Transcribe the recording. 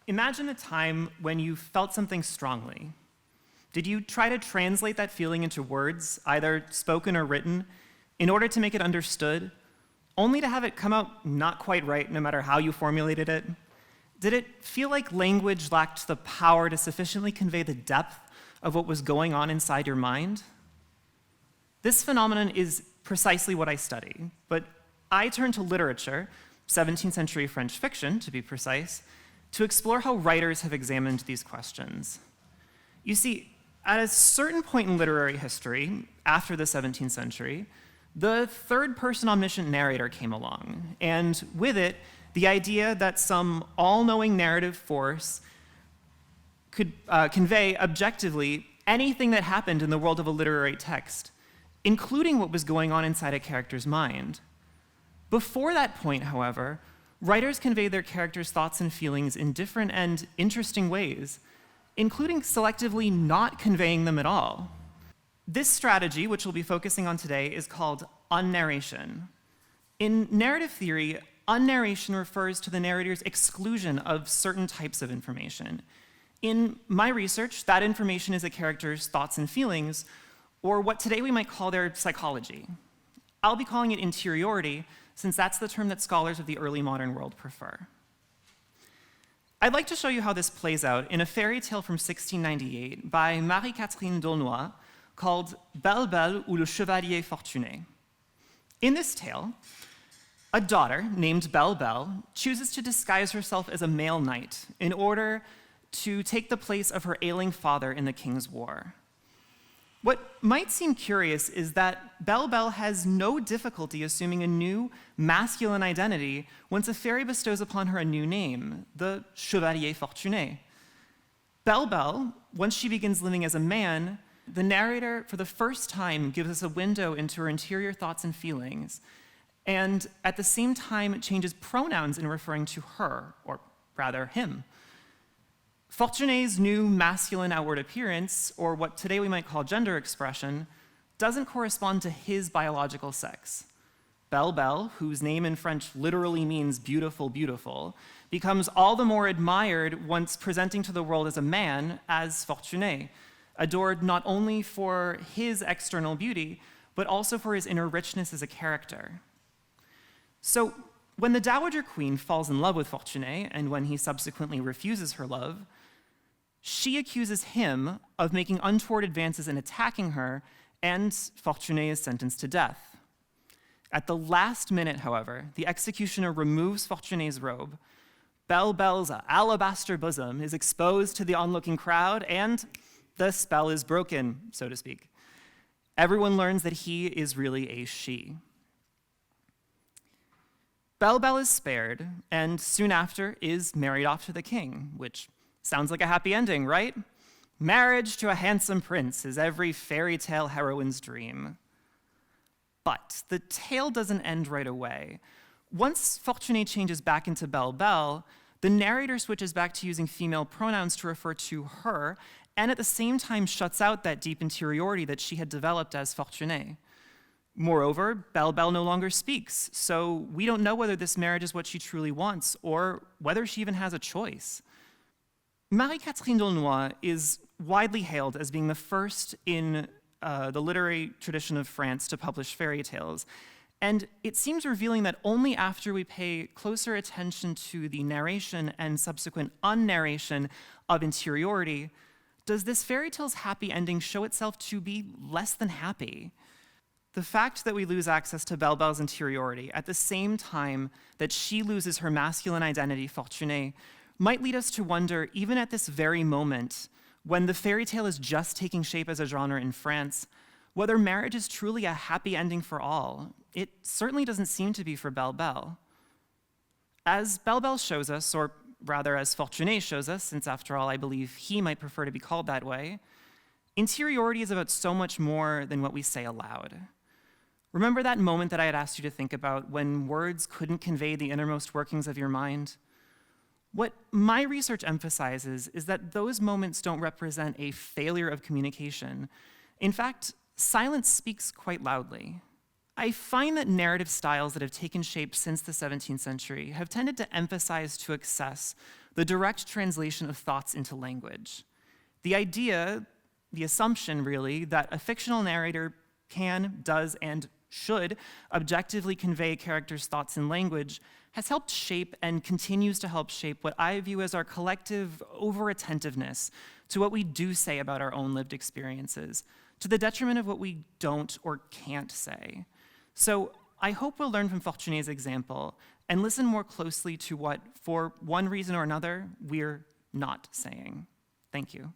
Imagine a time when you felt something strongly. Did you try to translate that feeling into words, either spoken or written, in order to make it understood, only to have it come out not quite right no matter how you formulated it? Did it feel like language lacked the power to sufficiently convey the depth of what was going on inside your mind? This phenomenon is precisely what I study, but I turn to literature, 17th century French fiction, to be precise, to explore how writers have examined these questions. You see, at a certain point in literary history, after the 17th century, the third-person omniscient narrator came along, and with it, the idea that some all-knowing narrative force could convey objectively anything that happened in the world of a literary text, including what was going on inside a character's mind. Before that point, however, writers conveyed their characters' thoughts and feelings in different and interesting ways, including selectively not conveying them at all. This strategy, which we'll be focusing on today, is called un-narration. In narrative theory, un-narration refers to the narrator's exclusion of certain types of information. In my research, that information is a character's thoughts and feelings, or what today we might call their psychology. I'll be calling it interiority, since that's the term that scholars of the early modern world prefer. I'd like to show you how this plays out in a fairy tale from 1698 by Marie-Catherine d'Aulnoy called Belle-Belle ou le Chevalier Fortuné. In this tale, a daughter named Belle-Belle chooses to disguise herself as a male knight in order to take the place of her ailing father in the king's war. What might seem curious is that Belle-Belle has no difficulty assuming a new masculine identity once a fairy bestows upon her a new name, the Chevalier Fortuné. Belle-Belle, once she begins living as a man, the narrator, for the first time, gives us a window into her interior thoughts and feelings, and at the same time changes pronouns in referring to her, or rather him. Fortuné's new masculine outward appearance, or what today we might call gender expression, doesn't correspond to his biological sex. Belle-Belle, whose name in French literally means beautiful, beautiful, becomes all the more admired once presenting to the world as a man, as Fortuné, adored not only for his external beauty, but also for his inner richness as a character. So, when the Dowager Queen falls in love with Fortuné, and when he subsequently refuses her love, she accuses him of making untoward advances in attacking her, and Fortuné is sentenced to death. At the last minute, however, the executioner removes Fortuné's robe. Belle-Belle's alabaster bosom is exposed to the onlooking crowd, and the spell is broken, so to speak. Everyone learns that he is really a she. Belle-Belle is spared, and soon after is married off to the king, which sounds like a happy ending, right? Marriage to a handsome prince is every fairy tale heroine's dream. But the tale doesn't end right away. Once Fortuné changes back into Belle-Belle, the narrator switches back to using female pronouns to refer to her, and at the same time shuts out that deep interiority that she had developed as Fortuné. Moreover, Belle-Belle no longer speaks, so we don't know whether this marriage is what she truly wants, or whether she even has a choice. Marie-Catherine d'Aulnoy is widely hailed as being the first in the literary tradition of France to publish fairy tales, and it seems revealing that only after we pay closer attention to the narration and subsequent un-narration of interiority does this fairy tale's happy ending show itself to be less than happy. The fact that we lose access to Belle-Belle's interiority at the same time that she loses her masculine identity, Fortuné, might lead us to wonder, even at this very moment, when the fairy tale is just taking shape as a genre in France, whether marriage is truly a happy ending for all. It certainly doesn't seem to be for Belle-Belle. As Belle-Belle shows us, or rather as Fortuné shows us, since after all I believe he might prefer to be called that way, interiority is about so much more than what we say aloud. Remember that moment that I had asked you to think about when words couldn't convey the innermost workings of your mind? What my research emphasizes is that those moments don't represent a failure of communication. In fact, silence speaks quite loudly. I find that narrative styles that have taken shape since the 17th century have tended to emphasize to excess the direct translation of thoughts into language. The idea, the assumption really, that a fictional narrator can, does, and should objectively convey a character's thoughts in language has helped shape and continues to help shape what I view as our collective over-attentiveness to what we do say about our own lived experiences, to the detriment of what we don't or can't say. So I hope we'll learn from Fortuné's example and listen more closely to what, for one reason or another, we're not saying. Thank you.